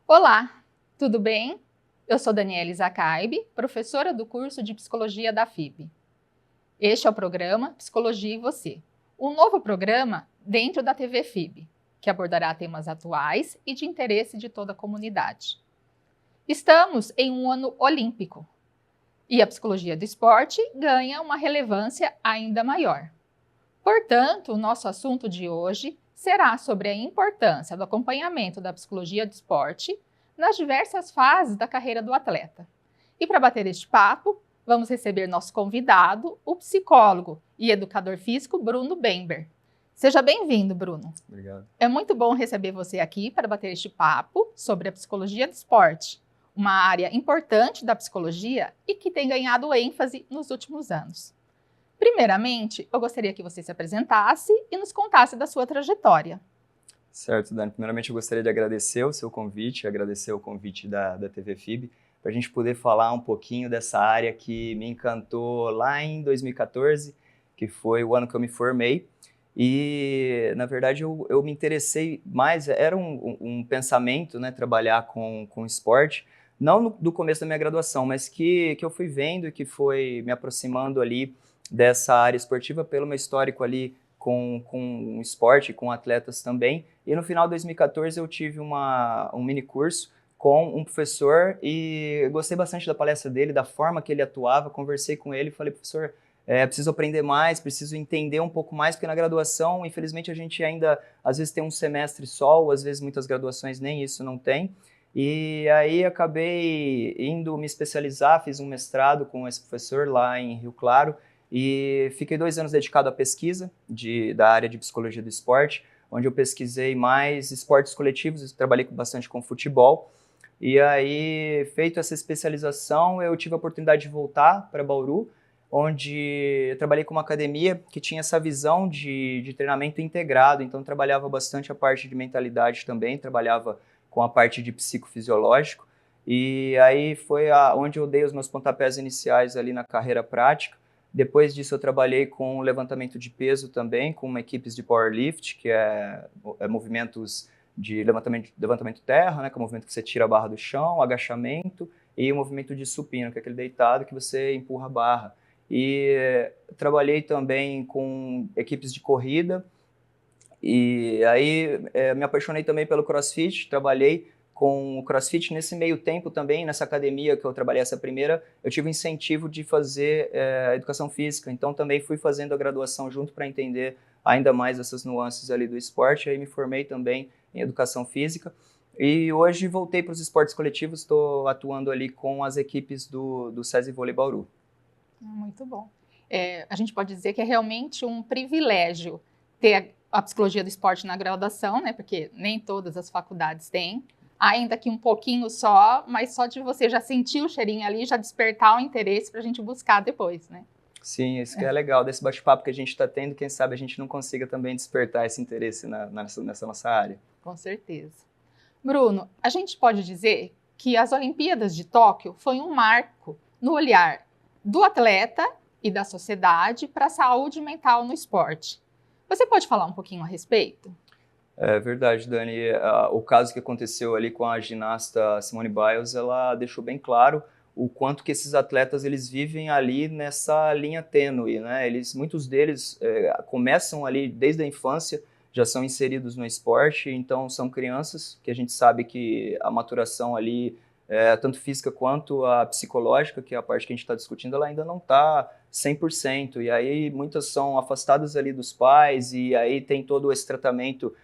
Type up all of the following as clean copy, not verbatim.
Olá, tudo bem? Eu sou Daniela Zacaibe, professora do curso de Psicologia da FIB. Este é o programa Psicologia e Você, um novo programa dentro da TV FIB, que abordará temas atuais e de interesse de toda a comunidade. Estamos em um ano olímpico e a psicologia do esporte ganha uma relevância ainda maior. Portanto, o nosso assunto de hoje será sobre a importância do acompanhamento da psicologia do esporte nas diversas fases da carreira do atleta. E para bater este papo, vamos receber nosso convidado, o psicólogo e educador físico Bruno Bember. Seja bem-vindo, Bruno. Obrigado. É muito bom receber você aqui para bater este papo sobre a psicologia do esporte, uma área importante da psicologia e que tem ganhado ênfase nos últimos anos. Primeiramente, eu gostaria que você se apresentasse e nos contasse da sua trajetória. Certo, Dani. Primeiramente, eu gostaria de agradecer o seu convite, agradecer o convite da TV FIB, para a gente poder falar um pouquinho dessa área que me encantou lá em 2014, que foi o ano que eu me formei. E, na verdade, eu me interessei mais, era um pensamento, né, trabalhar com esporte, não do começo da minha graduação, mas que eu fui vendo e que foi me aproximando ali dessa área esportiva pelo meu histórico ali com o esporte, com atletas também. E no final de 2014 eu tive um mini curso com um professor e gostei bastante da palestra dele, da forma que ele atuava, conversei com ele e falei, professor, preciso aprender mais, preciso entender um pouco mais, porque na graduação, infelizmente, a gente ainda, às vezes, tem um semestre só, ou às vezes muitas graduações nem isso não tem. E aí acabei indo me especializar, fiz um mestrado com esse professor lá em Rio Claro, e fiquei 2 anos dedicado à pesquisa da área de psicologia do esporte, onde eu pesquisei mais esportes coletivos, trabalhei bastante com futebol. E aí, feito essa especialização, eu tive a oportunidade de voltar para Bauru, onde eu trabalhei com uma academia que tinha essa visão de treinamento integrado, então trabalhava bastante a parte de mentalidade também, trabalhava com a parte de psicofisiológico, e aí foi onde eu dei os meus pontapés iniciais ali na carreira prática. Depois disso eu trabalhei com levantamento de peso também, com equipes de powerlift, que é movimentos de levantamento terra, né, que é o movimento que você tira a barra do chão, agachamento, e o movimento de supino, que é aquele deitado que você empurra a barra. E trabalhei também com equipes de corrida, e aí me apaixonei também pelo CrossFit, trabalhei com o CrossFit nesse meio tempo também, nessa academia que eu trabalhei essa primeira, eu tive incentivo de fazer educação física, então também fui fazendo a graduação junto para entender ainda mais essas nuances ali do esporte, aí me formei também em educação física, e hoje voltei para os esportes coletivos, estou atuando ali com as equipes do SESI Vôlei Bauru. Muito bom. A gente pode dizer que é realmente um privilégio ter a psicologia do esporte na graduação, né? Porque nem todas as faculdades têm, ainda que um pouquinho só, mas só de você já sentir o cheirinho ali, já despertar o interesse para a gente buscar depois, né? Sim, isso que é legal desse bate-papo que a gente está tendo, quem sabe a gente não consiga também despertar esse interesse nessa nossa área. Com certeza. Bruno, a gente pode dizer que as Olimpíadas de Tóquio foi um marco no olhar do atleta e da sociedade para a saúde mental no esporte. Você pode falar um pouquinho a respeito? É verdade, Dani. O caso que aconteceu ali com a ginasta Simone Biles, ela deixou bem claro o quanto que esses atletas eles vivem ali nessa linha tênue, né? Muitos deles começam ali desde a infância, já são inseridos no esporte, então são crianças que a gente sabe que a maturação ali, tanto física quanto a psicológica, que é a parte que a gente está discutindo, ela ainda não está 100%, e aí muitas são afastadas ali dos pais, e aí tem todo esse tratamento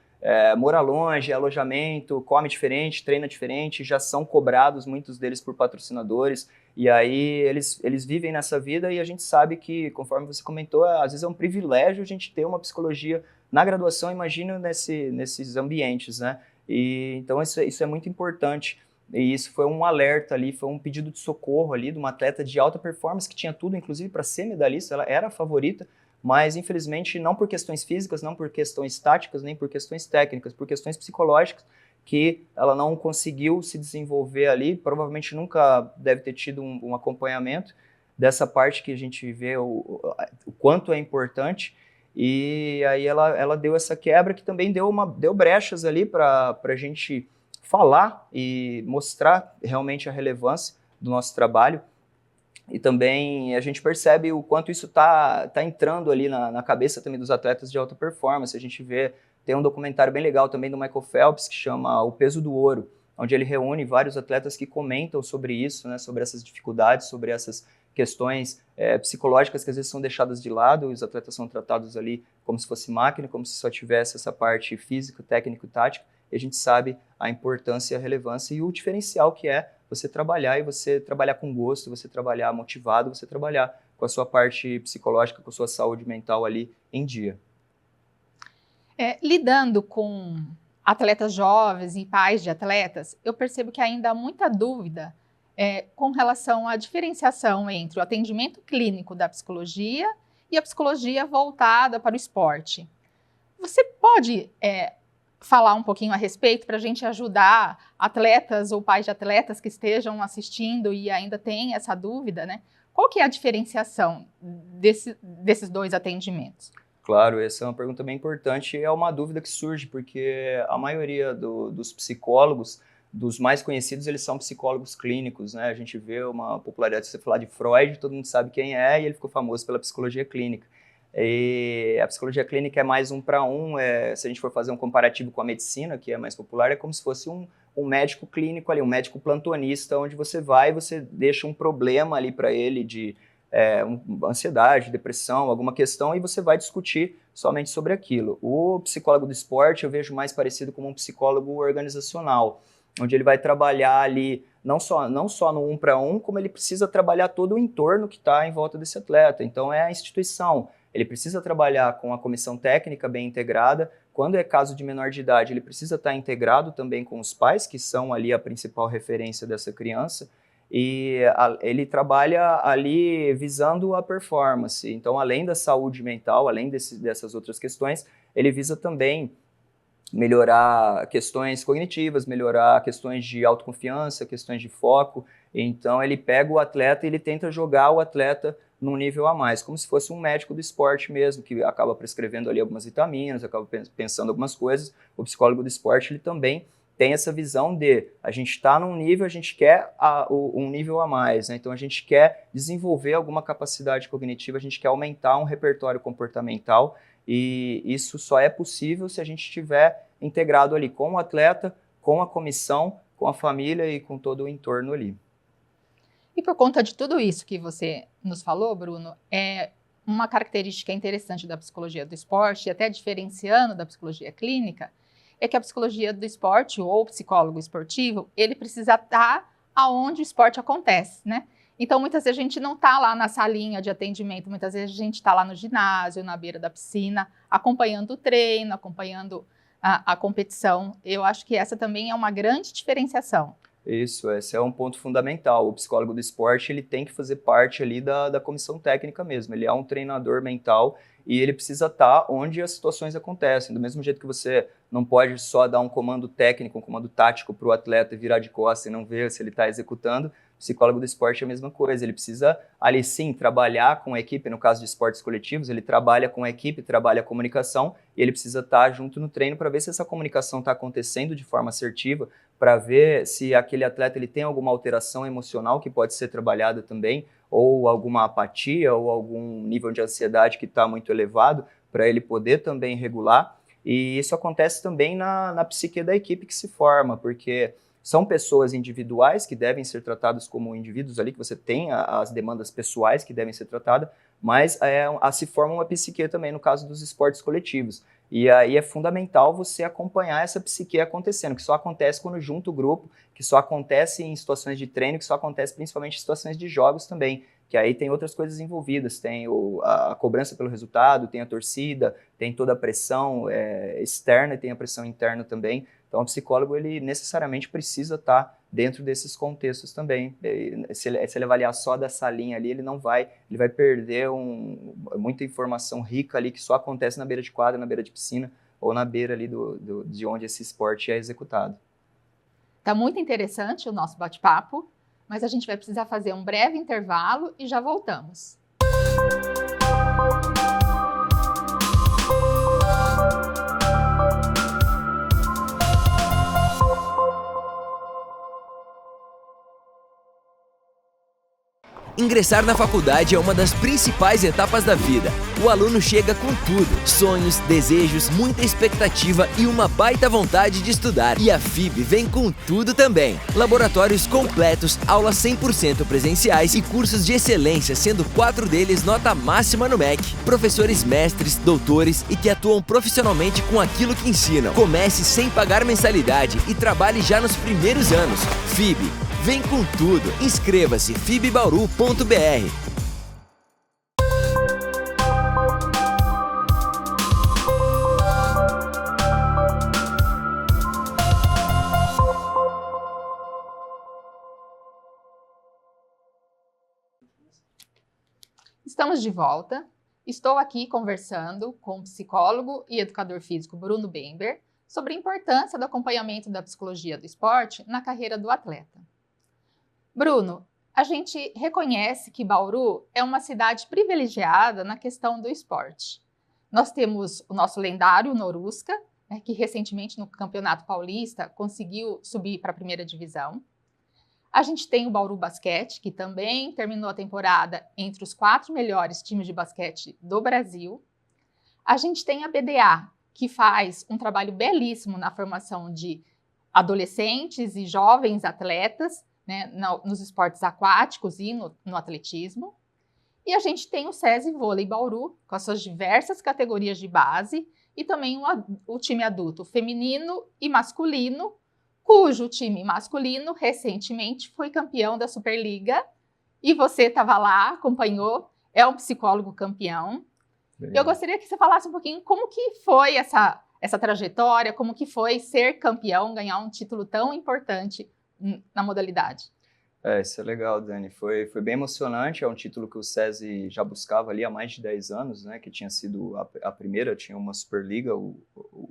mora longe, alojamento, come diferente, treina diferente, já são cobrados, muitos deles por patrocinadores, e aí eles vivem nessa vida e a gente sabe que, conforme você comentou, às vezes é um privilégio a gente ter uma psicologia na graduação, imagina nesses ambientes, né? E, então isso é muito importante, e isso foi um alerta ali, foi um pedido de socorro ali de uma atleta de alta performance que tinha tudo, inclusive para ser medalhista, ela era a favorita, mas infelizmente não por questões físicas, não por questões táticas, nem por questões técnicas, por questões psicológicas, que ela não conseguiu se desenvolver ali, provavelmente nunca deve ter tido um acompanhamento dessa parte que a gente vê o quanto é importante, e aí ela deu essa quebra que também deu brechas ali para a gente falar e mostrar realmente a relevância do nosso trabalho. E também a gente percebe o quanto isso tá entrando ali na cabeça também dos atletas de alta performance. A gente vê, tem um documentário bem legal também do Michael Phelps que chama O Peso do Ouro, onde ele reúne vários atletas que comentam sobre isso, né, sobre essas dificuldades, sobre essas questões psicológicas que às vezes são deixadas de lado. Os atletas são tratados ali como se fosse máquina, como se só tivesse essa parte física, técnica e tática. E a gente sabe a importância, a relevância e o diferencial que é você trabalhar e você trabalhar com gosto, você trabalhar motivado, você trabalhar com a sua parte psicológica, com a sua saúde mental ali em dia. Lidando com atletas jovens e pais de atletas, eu percebo que ainda há muita dúvida com relação à diferenciação entre o atendimento clínico da psicologia e a psicologia voltada para o esporte. Você pode falar um pouquinho a respeito para a gente ajudar atletas ou pais de atletas que estejam assistindo e ainda têm essa dúvida, né? Qual que é a diferenciação desses dois atendimentos? Claro, essa é uma pergunta bem importante e é uma dúvida que surge porque a maioria dos psicólogos, dos mais conhecidos, eles são psicólogos clínicos, né? A gente vê uma popularidade, se você falar de Freud, todo mundo sabe quem é e ele ficou famoso pela psicologia clínica. E a psicologia clínica é mais 1 para 1, se a gente for fazer um comparativo com a medicina, que é mais popular, é como se fosse um médico clínico ali, um médico plantonista, onde você vai e você deixa um problema ali para ele de ansiedade, depressão, alguma questão, e você vai discutir somente sobre aquilo. O psicólogo do esporte eu vejo mais parecido com um psicólogo organizacional, onde ele vai trabalhar ali não só no 1 para 1, como ele precisa trabalhar todo o entorno que está em volta desse atleta. Então é a instituição. Ele precisa trabalhar com a comissão técnica bem integrada. Quando é caso de menor de idade, ele precisa estar integrado também com os pais, que são ali a principal referência dessa criança. E ele trabalha ali visando a performance. Então, além da saúde mental, além dessas outras questões, ele visa também melhorar questões cognitivas, melhorar questões de autoconfiança, questões de foco. Então, ele pega o atleta e ele tenta jogar o atleta num nível a mais, como se fosse um médico do esporte mesmo, que acaba prescrevendo ali algumas vitaminas, acaba pensando algumas coisas. O psicólogo do esporte, ele também tem essa visão de a gente está num nível, a gente quer um nível a mais, né? Então a gente quer desenvolver alguma capacidade cognitiva, a gente quer aumentar um repertório comportamental e isso só é possível se a gente estiver integrado ali com o atleta, com a comissão, com a família e com todo o entorno ali. E por conta de tudo isso que você nos falou, Bruno, uma característica interessante da psicologia do esporte, e até diferenciando da psicologia clínica, é que a psicologia do esporte, ou o psicólogo esportivo, ele precisa estar aonde o esporte acontece, né? Então, muitas vezes a gente não está lá na salinha de atendimento, muitas vezes a gente está lá no ginásio, na beira da piscina, acompanhando o treino, acompanhando a competição. Eu acho que essa também é uma grande diferenciação. Isso, esse é um ponto fundamental. O psicólogo do esporte, ele tem que fazer parte ali da comissão técnica mesmo. Ele é um treinador mental e ele precisa estar onde as situações acontecem. Do mesmo jeito que você não pode só dar um comando técnico, um comando tático para o atleta e virar de costas e não ver se ele está executando, o psicólogo do esporte é a mesma coisa. Ele precisa ali sim trabalhar com a equipe, no caso de esportes coletivos, ele trabalha com a equipe, trabalha a comunicação e ele precisa estar junto no treino para ver se essa comunicação está acontecendo de forma assertiva, para ver se aquele atleta ele tem alguma alteração emocional que pode ser trabalhada também, ou alguma apatia, ou algum nível de ansiedade que está muito elevado, para ele poder também regular. E isso acontece também na psique da equipe que se forma, porque são pessoas individuais que devem ser tratadas como indivíduos ali, que você tem as demandas pessoais que devem ser tratadas, mas se forma uma psique também no caso dos esportes coletivos. E aí é fundamental você acompanhar essa psique acontecendo, que só acontece quando junta o grupo, que só acontece em situações de treino, que só acontece principalmente em situações de jogos também, que aí tem outras coisas envolvidas, tem a cobrança pelo resultado, tem a torcida, tem toda a pressão externa e tem a pressão interna também. Então o psicólogo ele necessariamente precisa estar dentro desses contextos também. Se ele avaliar só dessa linha ali, ele vai perder muita informação rica ali que só acontece na beira de quadra, na beira de piscina ou na beira ali de onde esse esporte é executado. Tá muito interessante o nosso bate-papo, mas a gente vai precisar fazer um breve intervalo e já voltamos. Ingressar na faculdade é uma das principais etapas da vida. O aluno chega com tudo: sonhos, desejos, muita expectativa e uma baita vontade de estudar. E a FIB vem com tudo também. Laboratórios completos, aulas 100% presenciais e cursos de excelência, sendo 4 deles nota máxima no MEC. Professores mestres, doutores e que atuam profissionalmente com aquilo que ensinam. Comece sem pagar mensalidade e trabalhe já nos primeiros anos. FIB. Vem com tudo. Inscreva-se fibbauru.br. Estamos de volta. Estou aqui conversando com o psicólogo e educador físico Bruno Bember sobre a importância do acompanhamento da psicologia do esporte na carreira do atleta. Bruno, a gente reconhece que Bauru é uma cidade privilegiada na questão do esporte. Nós temos o nosso lendário Norusca, que recentemente no Campeonato Paulista conseguiu subir para a primeira divisão. A gente tem o Bauru Basquete, que também terminou a temporada entre os 4 melhores times de basquete do Brasil. A gente tem a BDA, que faz um trabalho belíssimo na formação de adolescentes e jovens atletas, né, nos esportes aquáticos e no atletismo. E a gente tem o SESI Vôlei Bauru, com as suas diversas categorias de base, e também o time adulto feminino e masculino, cujo time masculino recentemente foi campeão da Superliga, e você estava lá, acompanhou, é um psicólogo campeão. Eu gostaria que você falasse um pouquinho como que foi essa trajetória, como que foi ser campeão, ganhar um título tão importante na modalidade. Isso é legal, Dani. Foi bem emocionante. É um título que o SESI já buscava ali há mais de 10 anos, né? Que tinha sido a primeira, tinha uma Superliga, o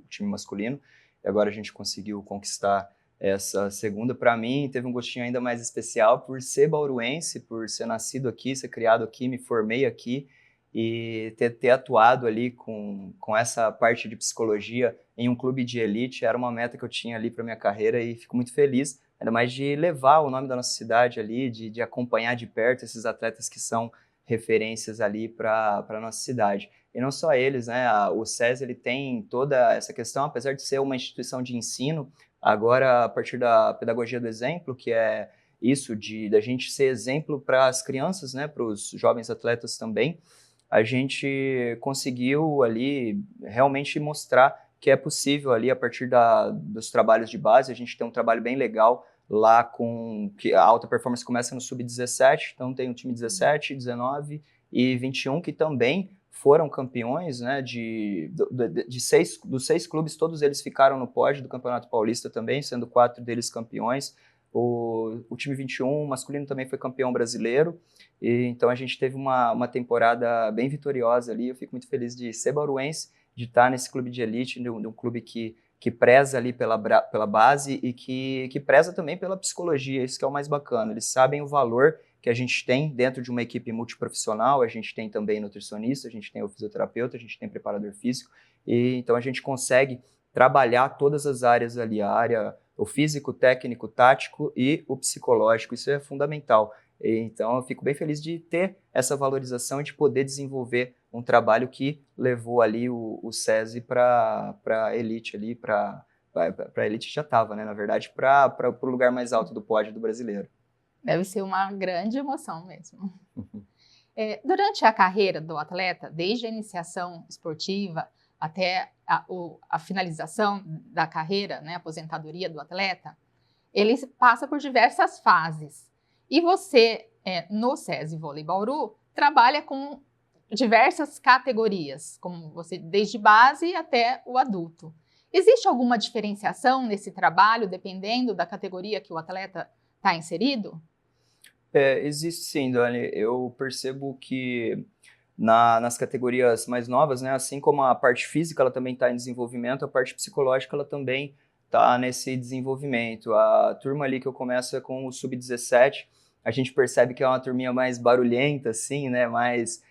time masculino, e agora a gente conseguiu conquistar essa segunda. Para mim, teve um gostinho ainda mais especial por ser bauruense, por ser nascido aqui, ser criado aqui, me formei aqui, e ter atuado ali com essa parte de psicologia em um clube de elite era uma meta que eu tinha ali para minha carreira, e fico muito feliz, ainda mais de levar o nome da nossa cidade ali, de acompanhar de perto esses atletas que são referências ali para a nossa cidade. E não só eles, né? O SESI ele tem toda essa questão, apesar de ser uma instituição de ensino, agora a partir da pedagogia do exemplo, que é isso da gente ser exemplo para as crianças, né? Para os jovens atletas também, a gente conseguiu ali realmente mostrar que é possível ali, a partir dos trabalhos de base. A gente tem um trabalho bem legal lá que a alta performance começa no sub-17, então tem o time 17, 19 e 21 que também foram campeões, né, dos 6 clubes, todos eles ficaram no pódio do Campeonato Paulista também, sendo 4 deles campeões. O time 21 masculino também foi campeão brasileiro, e então a gente teve uma temporada bem vitoriosa ali. Eu fico muito feliz de ser bauruense, de estar nesse clube de elite, de um clube que preza ali pela base e que preza também pela psicologia. Isso que é o mais bacana. Eles sabem o valor que a gente tem dentro de uma equipe multiprofissional. A gente tem também nutricionista, a gente tem o fisioterapeuta, a gente tem preparador físico, e então a gente consegue trabalhar todas as áreas ali, o físico, o técnico, o tático e o psicológico. Isso é fundamental. Então eu fico bem feliz de ter essa valorização e de poder desenvolver um trabalho que levou ali o SESI para a elite ali, para a elite já estava, né? Na verdade, para o lugar mais alto do pódio do brasileiro. Deve ser uma grande emoção mesmo. Durante a carreira do atleta, desde a iniciação esportiva até a finalização da carreira, né, a aposentadoria do atleta, ele passa por diversas fases. E você, no SESI Vôlei Bauru, trabalha com diversas categorias, como você, desde base até o adulto. Existe alguma diferenciação nesse trabalho, dependendo da categoria que o atleta está inserido? Existe sim, Dani. Eu percebo que nas categorias mais novas, né, assim como a parte física ela também está em desenvolvimento, a parte psicológica ela também está nesse desenvolvimento. A turma ali que eu começo é com o sub-17, a gente percebe que é uma turminha mais barulhenta, assim, né, mais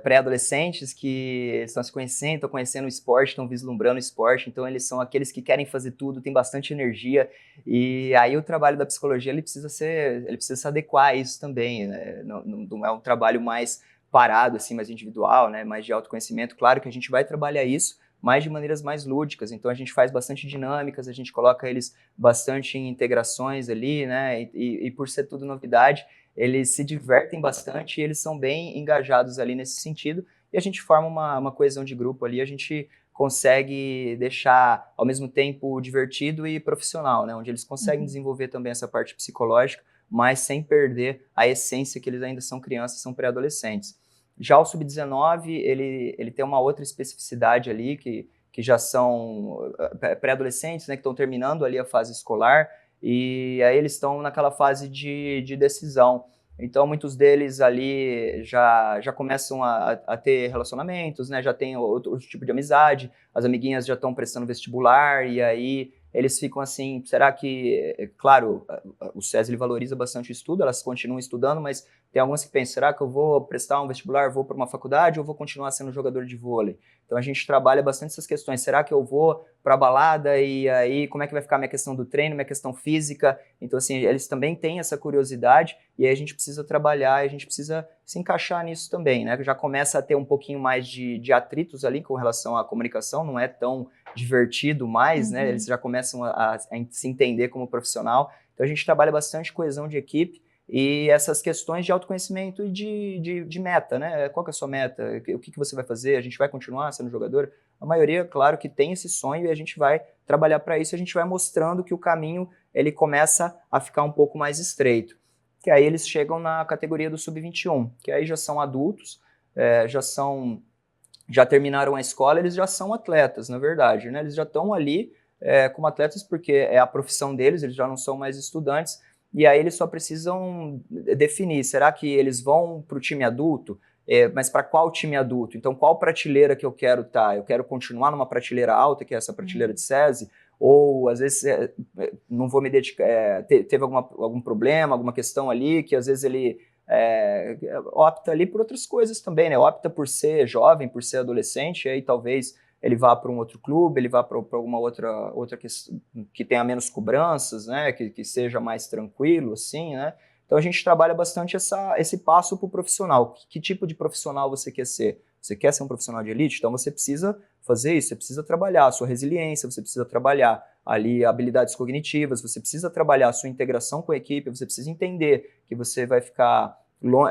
pré-adolescentes que estão se conhecendo, estão conhecendo o esporte, estão vislumbrando o esporte, então eles são aqueles que querem fazer tudo, têm bastante energia, e aí o trabalho da psicologia ele precisa se adequar a isso também, né? Não é um trabalho mais parado, assim, mais individual, né? Mais de autoconhecimento. Claro que a gente vai trabalhar isso, mas de maneiras mais lúdicas, então a gente faz bastante dinâmicas, a gente coloca eles bastante em integrações ali, né? E por ser tudo novidade, eles se divertem bastante e eles são bem engajados ali nesse sentido, e a gente forma uma coesão de grupo ali, a gente consegue deixar ao mesmo tempo divertido e profissional, né? Onde eles conseguem desenvolver também essa parte psicológica, mas sem perder a essência que eles ainda são crianças, são pré-adolescentes. Já o Sub-19, ele tem uma outra especificidade ali, que já são pré-adolescentes, né? Que estão terminando ali a fase escolar, e aí eles estão naquela fase de decisão. Então, muitos deles ali já começam a ter relacionamentos, né? Já tem outro tipo de amizade, as amiguinhas já estão prestando vestibular, e aí eles ficam assim, será que... Claro, o SESI ele valoriza bastante o estudo, elas continuam estudando, mas tem algumas que pensam, será que eu vou prestar um vestibular, vou para uma faculdade ou vou continuar sendo jogador de vôlei? Então a gente trabalha bastante essas questões, será que eu vou para a balada e aí como é que vai ficar minha questão do treino, minha questão física? Então assim, eles também têm essa curiosidade e aí a gente precisa trabalhar, a gente precisa se encaixar nisso também, né? Já começa a ter um pouquinho mais de atritos ali com relação à comunicação, não é tão divertido mais, né? Eles já começam a se entender como profissional. Então a gente trabalha bastante coesão de equipe e essas questões de autoconhecimento e de meta, né? Qual que é a sua meta? O que você vai fazer? A gente vai continuar sendo jogador? A maioria, claro, que tem esse sonho e a gente vai trabalhar para isso, a gente vai mostrando que o caminho ele começa a ficar um pouco mais estreito. Que aí eles chegam na categoria do Sub-21, que aí já são adultos, já terminaram a escola, eles já são atletas, na verdade, né? Eles já estão ali como atletas porque é a profissão deles, eles já não são mais estudantes, e aí eles só precisam definir, será que eles vão para o time adulto? Mas para qual time adulto? Então, qual prateleira que eu quero estar? Eu quero continuar numa prateleira alta, que é essa prateleira de SESI, ou às vezes não vou me dedicar, teve algum problema, alguma questão ali, que às vezes ele opta ali por outras coisas também, né? Opta por ser jovem, por ser adolescente, e aí talvez ele vá para um outro clube, ele vá para alguma outra que tenha menos cobranças, né? Que seja mais tranquilo, assim, né? Então a gente trabalha bastante esse passo para o profissional. Que tipo de profissional você quer ser? Você quer ser um profissional de elite? Então você precisa fazer isso, você precisa trabalhar a sua resiliência, você precisa trabalhar ali habilidades cognitivas, você precisa trabalhar a sua integração com a equipe, você precisa entender que você vai ficar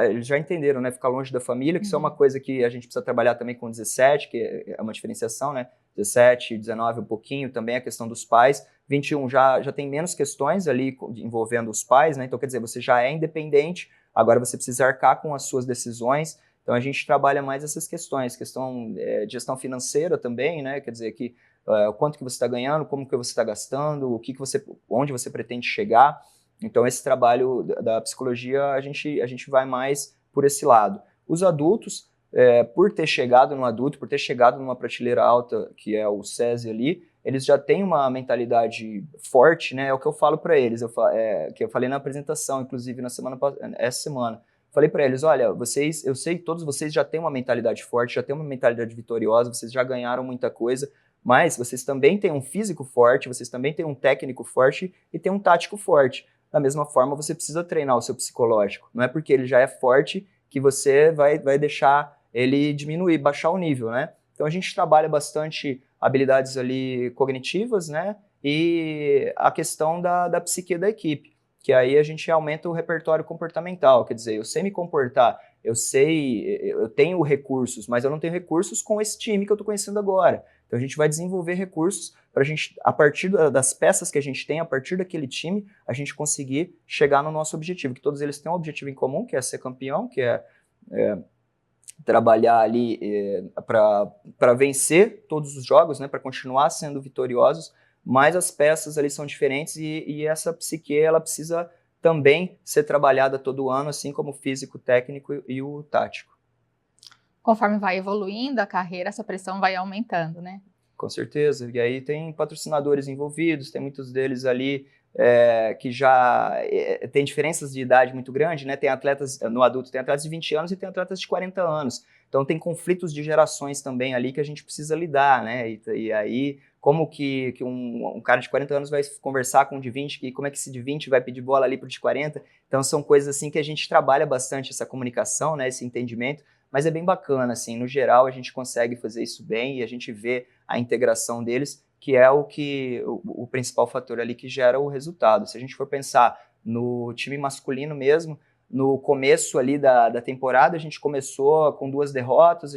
eles já entenderam, né? Ficar longe da família, que isso é uma coisa que a gente precisa trabalhar também com 17, que é uma diferenciação, né? 17, 19 um pouquinho, também a questão dos pais. 21 já tem menos questões ali envolvendo os pais, né? Então, quer dizer, você já é independente, agora você precisa arcar com as suas decisões. Então, a gente trabalha mais essas questões, questão de gestão financeira também, né? Quer dizer, que quanto que você está ganhando, como que você está gastando, onde você pretende chegar. Então, esse trabalho da psicologia, a gente vai mais por esse lado. Os adultos, por ter chegado no adulto, por ter chegado numa prateleira alta, que é o SESI ali, eles já têm uma mentalidade forte, né? É o que eu falo para eles, que eu falei na apresentação, inclusive, essa semana. Falei para eles, olha, eu sei que todos vocês já têm uma mentalidade forte, já têm uma mentalidade vitoriosa, vocês já ganharam muita coisa, mas vocês também têm um físico forte, vocês também têm um técnico forte e têm um tático forte. Da mesma forma, você precisa treinar o seu psicológico. Não é porque ele já é forte que você vai deixar ele diminuir, baixar o nível, né? Então, a gente trabalha bastante habilidades ali cognitivas, né? E a questão da psique da equipe, que aí a gente aumenta o repertório comportamental. Quer dizer, eu sei me comportar, eu tenho recursos, mas eu não tenho recursos com esse time que eu estou conhecendo agora. Então, a gente vai desenvolver recursos para a gente, a partir das peças que a gente tem, a partir daquele time, a gente conseguir chegar no nosso objetivo, que todos eles têm um objetivo em comum, que é ser campeão, que é trabalhar ali para vencer todos os jogos, né, para continuar sendo vitoriosos, mas as peças ali são diferentes e essa psique, ela precisa também ser trabalhada todo ano, assim como o físico, técnico e o tático. Conforme vai evoluindo a carreira, essa pressão vai aumentando, né? Com certeza. E aí tem patrocinadores envolvidos, tem muitos deles ali que já tem diferenças de idade muito grande, né? Tem atletas, no adulto tem atletas de 20 anos e tem atletas de 40 anos. Então tem conflitos de gerações também ali que a gente precisa lidar, né? E aí, como que um cara de 40 anos vai conversar com um de 20, e como é que esse de 20 vai pedir bola ali pro de 40? Então são coisas assim que a gente trabalha bastante, essa comunicação, né? Esse entendimento, mas é bem bacana, assim, no geral a gente consegue fazer isso bem e a gente vê a integração deles, que é o principal fator ali que gera o resultado. Se a gente for pensar no time masculino mesmo, no começo ali da temporada, a gente começou com 2 derrotas,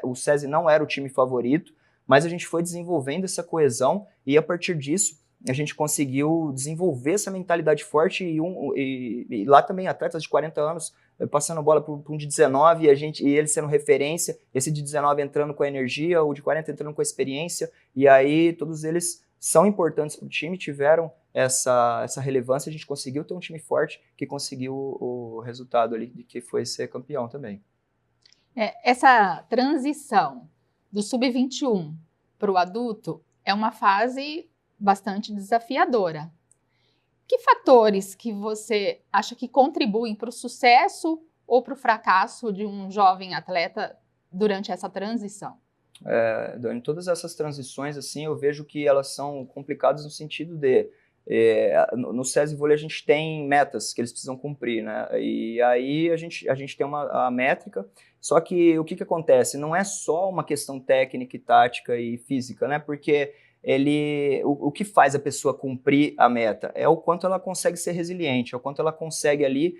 o SESI não era o time favorito, mas a gente foi desenvolvendo essa coesão e a partir disso a gente conseguiu desenvolver essa mentalidade forte e lá também atletas de 40 anos passando a bola para um de 19 e ele sendo referência, esse de 19 entrando com a energia, o de 40 entrando com a experiência, e aí todos eles são importantes para o time, tiveram essa relevância, a gente conseguiu ter um time forte que conseguiu o resultado ali, que foi ser campeão também. Essa transição do sub-21 para o adulto é uma fase bastante desafiadora. Que fatores que você acha que contribuem para o sucesso ou para o fracasso de um jovem atleta durante essa transição? Dani, todas essas transições, assim, eu vejo que elas são complicadas no sentido de no SESI Vôlei a gente tem metas que eles precisam cumprir, né? E aí a gente tem a métrica, só que o que acontece? Não é só uma questão técnica e tática e física, né? Porque o que faz a pessoa cumprir a meta é o quanto ela consegue ser resiliente, é o quanto ela consegue ali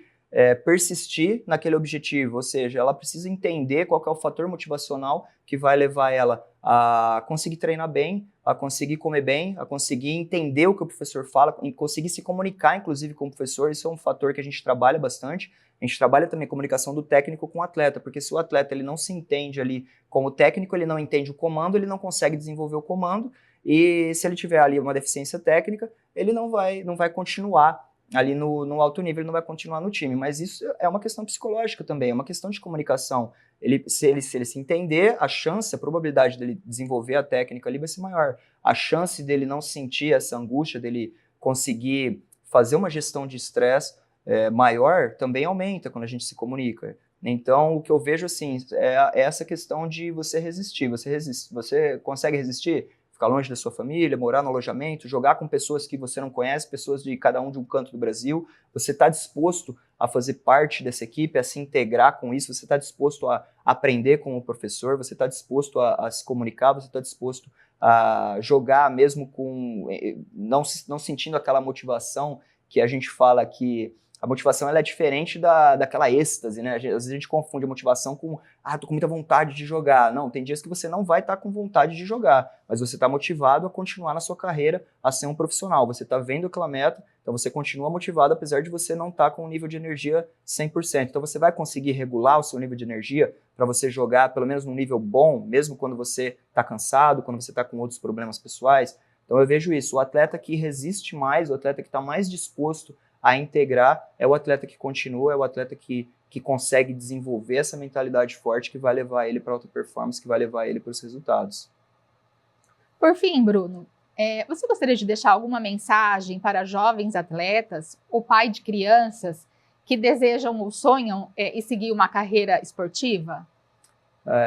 persistir naquele objetivo, ou seja, ela precisa entender qual que é o fator motivacional que vai levar ela a conseguir treinar bem, a conseguir comer bem, a conseguir entender o que o professor fala, e conseguir se comunicar, inclusive, com o professor. Isso é um fator que a gente trabalha bastante. A gente trabalha também a comunicação do técnico com o atleta, porque se o atleta ele não se entende ali como técnico, ele não entende o comando, ele não consegue desenvolver o comando, e se ele tiver ali uma deficiência técnica, ele não vai continuar ali no alto nível, ele não vai continuar no time. Mas isso é uma questão psicológica também, é uma questão de comunicação. Se ele se entender, a chance, a probabilidade dele desenvolver a técnica ali vai ser maior. A chance dele não sentir essa angústia, dele conseguir fazer uma gestão de estresse maior, também aumenta quando a gente se comunica. Então, o que eu vejo assim, é essa questão de você resistir. Você consegue resistir? Ficar longe da sua família, morar no alojamento, jogar com pessoas que você não conhece, pessoas de cada um de um canto do Brasil. Você está disposto a fazer parte dessa equipe, a se integrar com isso, você está disposto a aprender com o professor, você está disposto a se comunicar, você está disposto a jogar mesmo com não sentindo aquela motivação que a gente fala que a motivação ela é diferente daquela êxtase, né? Às vezes a gente confunde a motivação com tô com muita vontade de jogar. Não, tem dias que você não vai estar com vontade de jogar, mas você está motivado a continuar na sua carreira, a ser um profissional. Você está vendo aquela meta, então você continua motivado, apesar de você não estar com um nível de energia 100%. Então você vai conseguir regular o seu nível de energia para você jogar pelo menos num nível bom, mesmo quando você está cansado, quando você está com outros problemas pessoais. Então eu vejo isso, o atleta que resiste mais, o atleta que está mais disposto a integrar, é o atleta que continua, é o atleta que consegue desenvolver essa mentalidade forte que vai levar ele para alta performance, que vai levar ele para os resultados. Por fim, Bruno, você gostaria de deixar alguma mensagem para jovens atletas ou pai de crianças que desejam ou sonham em seguir uma carreira esportiva?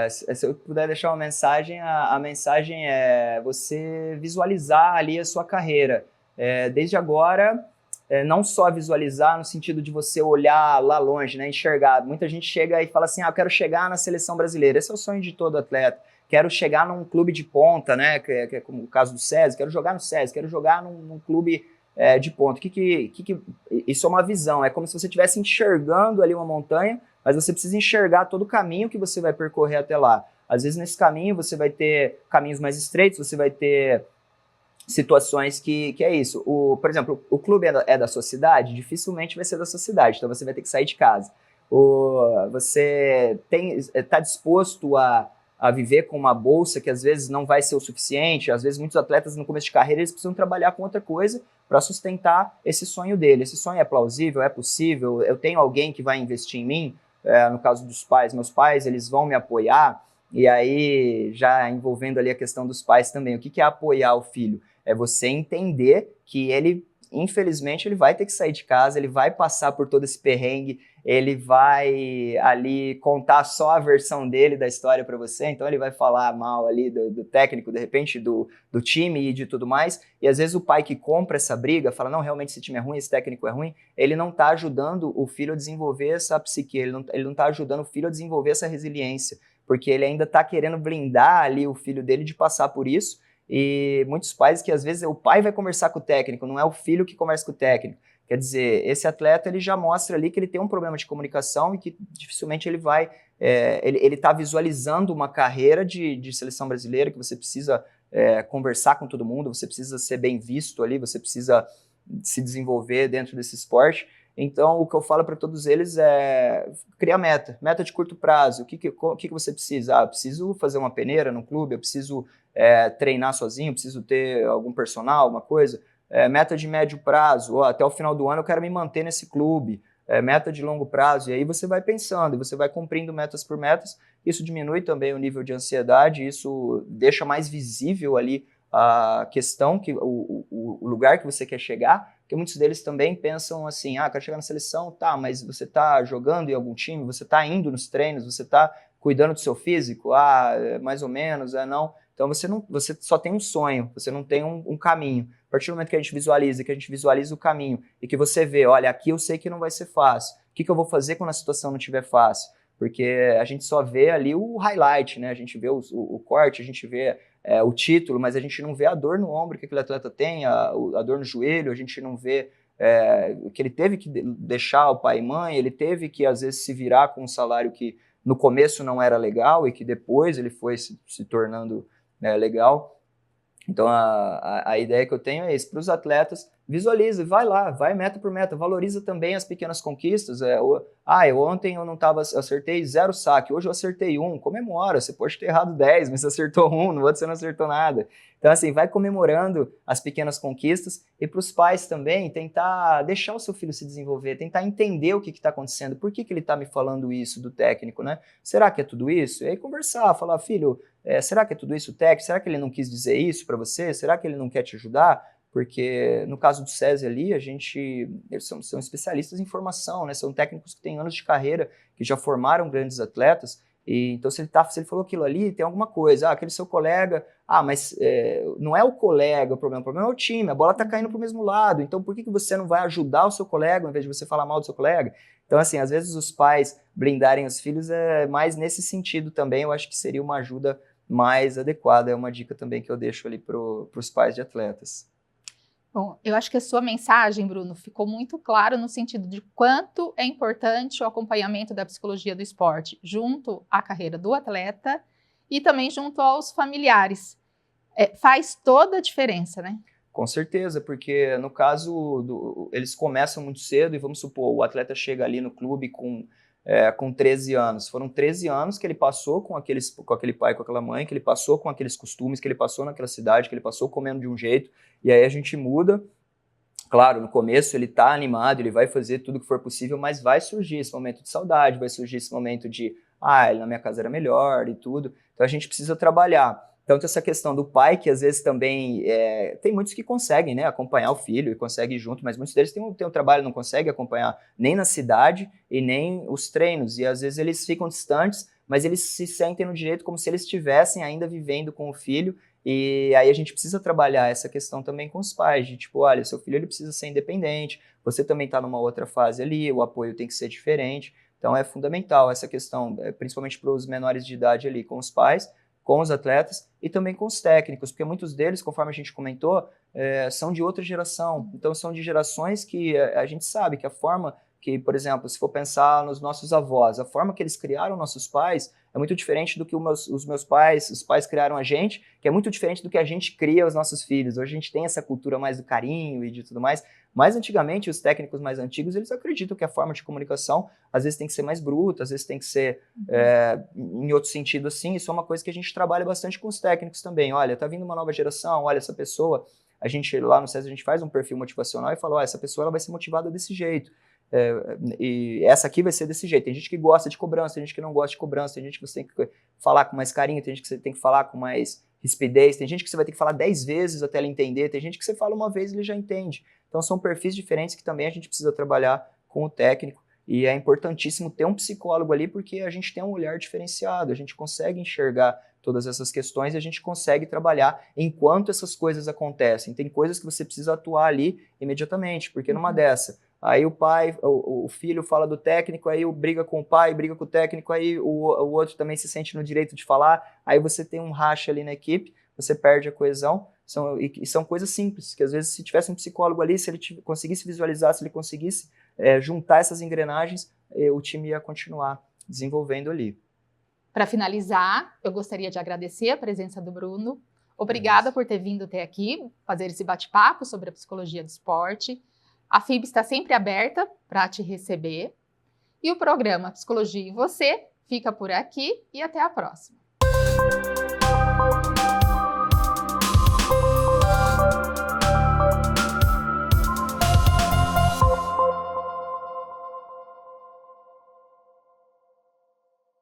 Se eu puder deixar uma mensagem, a mensagem é você visualizar ali a sua carreira. Desde agora, não só visualizar no sentido de você olhar lá longe, né, enxergar. Muita gente chega e fala assim, eu quero chegar na seleção brasileira. Esse é o sonho de todo atleta. Quero chegar num clube de ponta, né, que é como o caso do SESI, quero jogar no SESI, quero jogar num clube de ponta. Isso é uma visão, é como se você estivesse enxergando ali uma montanha, mas você precisa enxergar todo o caminho que você vai percorrer até lá. Às vezes nesse caminho você vai ter caminhos mais estreitos, você vai ter situações que é isso. Por exemplo, o clube é da sua cidade, dificilmente vai ser da sua cidade, então você vai ter que sair de casa. Você está disposto a viver com uma bolsa que às vezes não vai ser o suficiente, às vezes muitos atletas no começo de carreira eles precisam trabalhar com outra coisa para sustentar esse sonho dele. Esse sonho é plausível, é possível, eu tenho alguém que vai investir em mim, no caso dos pais, meus pais eles vão me apoiar, e aí já envolvendo ali a questão dos pais também, o que é apoiar o filho? É você entender que ele infelizmente, ele vai ter que sair de casa, ele vai passar por todo esse perrengue, ele vai ali contar só a versão dele da história para você, então ele vai falar mal ali do técnico, de repente, do time e de tudo mais, e às vezes o pai que compra essa briga, fala, não, realmente esse time é ruim, esse técnico é ruim, ele não está ajudando o filho a desenvolver essa psique, ele não está ajudando o filho a desenvolver essa resiliência, porque ele ainda está querendo blindar ali o filho dele de passar por isso, e muitos pais que às vezes o pai vai conversar com o técnico, não é o filho que conversa com o técnico. Quer dizer, esse atleta ele já mostra ali que ele tem um problema de comunicação e que dificilmente ele vai... ele está visualizando uma carreira de seleção brasileira que você precisa conversar com todo mundo, você precisa ser bem visto ali, você precisa se desenvolver dentro desse esporte. Então, o que eu falo para todos eles é criar meta de curto prazo. O que você precisa? Eu preciso fazer uma peneira no clube, eu preciso treinar sozinho, eu preciso ter algum personal, alguma coisa. Meta de médio prazo, até o final do ano eu quero me manter nesse clube. Meta de longo prazo, e aí você vai pensando, e você vai cumprindo metas por metas. Isso diminui também o nível de ansiedade, isso deixa mais visível ali a questão, o lugar que você quer chegar, porque muitos deles também pensam assim, quero chegar na seleção, tá, mas você tá jogando em algum time, você tá indo nos treinos, você tá cuidando do seu físico, mais ou menos, não. Então você só tem um sonho, você não tem um caminho. A partir do momento que a gente visualiza o caminho e que você vê, olha, aqui eu sei que não vai ser fácil, o que eu vou fazer quando a situação não estiver fácil? Porque a gente só vê ali o highlight, né? A gente vê o corte, a gente vê o título, mas a gente não vê a dor no ombro que aquele atleta tem, a dor no joelho, a gente não vê que ele teve que deixar o pai e mãe, ele teve que, às vezes, se virar com um salário que no começo não era legal e que depois ele foi se tornando legal. Então, a ideia que eu tenho é isso, para os atletas, visualiza, vai lá, vai meta por meta, valoriza também as pequenas conquistas. Ontem eu não estava, acertei 0 saque, hoje eu acertei 1, comemora, você pode ter errado 10, mas você acertou 1, no outro você não acertou nada. Então, assim, vai comemorando as pequenas conquistas e para os pais também tentar deixar o seu filho se desenvolver, tentar entender o que está acontecendo, por que ele está me falando isso do técnico, né? Será que é tudo isso? E aí conversar, falar, filho, será que é tudo isso, técnico? Será que ele não quis dizer isso para você? Será que ele não quer te ajudar? Porque no caso do SESI ali, eles são especialistas em formação, né? São técnicos que têm anos de carreira, que já formaram grandes atletas. E então, se ele falou aquilo ali, tem alguma coisa. Aquele seu colega, mas não é o colega o problema é o time, a bola está caindo para o mesmo lado. Então, por que você não vai ajudar o seu colega, ao invés de você falar mal do seu colega? Então, assim, às vezes os pais blindarem os filhos mais nesse sentido também, eu acho que seria uma ajuda mais adequada. É uma dica também que eu deixo ali para os pais de atletas. Bom, eu acho que a sua mensagem, Bruno, ficou muito claro no sentido de quanto é importante o acompanhamento da psicologia do esporte junto à carreira do atleta e também junto aos familiares. Faz toda a diferença, né? Com certeza, porque no caso, eles começam muito cedo e vamos supor, o atleta chega ali no clube com 13 anos. Foram 13 anos que ele passou com aquele pai, com aquela mãe, que ele passou com aqueles costumes, que ele passou naquela cidade, que ele passou comendo de um jeito, e aí a gente muda. Claro, no começo ele está animado, ele vai fazer tudo que for possível, mas vai surgir esse momento de saudade, vai surgir esse momento de, ele na minha casa era melhor e tudo. Então a gente precisa trabalhar. Tanto essa questão do pai, que às vezes também tem muitos que conseguem, né, acompanhar o filho e conseguem ir junto, mas muitos deles têm um trabalho, não conseguem acompanhar nem na cidade e nem os treinos. E às vezes eles ficam distantes, mas eles se sentem no direito como se eles estivessem ainda vivendo com o filho. E aí a gente precisa trabalhar essa questão também com os pais, de tipo, olha, seu filho ele precisa ser independente, você também está numa outra fase ali, o apoio tem que ser diferente. Então é fundamental essa questão, principalmente para os menores de idade ali, com os pais, com os atletas e também com os técnicos, porque muitos deles, conforme a gente comentou, são de outra geração. Então, são de gerações que a gente sabe que a forma que, por exemplo, se for pensar nos nossos avós, a forma que eles criaram nossos pais é muito diferente do que os meus pais, os pais criaram a gente, que é muito diferente do que a gente cria os nossos filhos. Hoje a gente tem essa cultura mais do carinho e de tudo mais, mas antigamente os técnicos mais antigos, eles acreditam que a forma de comunicação às vezes tem que ser mais bruta, às vezes tem que ser em outro sentido assim. Isso é uma coisa que a gente trabalha bastante com os técnicos também. Olha, tá vindo uma nova geração, olha, essa pessoa, a gente lá no SESI a gente faz um perfil motivacional e fala, olha, essa pessoa ela vai ser motivada desse jeito. E essa aqui vai ser desse jeito. Tem gente que gosta de cobrança, tem gente que não gosta de cobrança, tem gente que você tem que falar com mais carinho, tem gente que você tem que falar com mais rispidez, tem gente que você vai ter que falar 10 vezes até ela entender, tem gente que você fala uma vez e ele já entende. Então são perfis diferentes que também a gente precisa trabalhar com o técnico. E é importantíssimo ter um psicólogo ali, porque a gente tem um olhar diferenciado, a gente consegue enxergar todas essas questões e a gente consegue trabalhar enquanto essas coisas acontecem. Tem coisas que você precisa atuar ali imediatamente, porque numa dessa, aí o filho fala do técnico, aí briga com o pai, briga com o técnico, aí o outro também se sente no direito de falar, aí você tem um racha ali na equipe, você perde a coesão. São coisas simples, que às vezes se tivesse um psicólogo ali, se ele conseguisse visualizar, se ele conseguisse juntar essas engrenagens, o time ia continuar desenvolvendo ali. Para finalizar, eu gostaria de agradecer a presença do Bruno. Obrigada por ter vindo até aqui, fazer esse bate-papo sobre a psicologia do esporte. A FIB está sempre aberta para te receber. E o programa Psicologia e Você fica por aqui e até a próxima.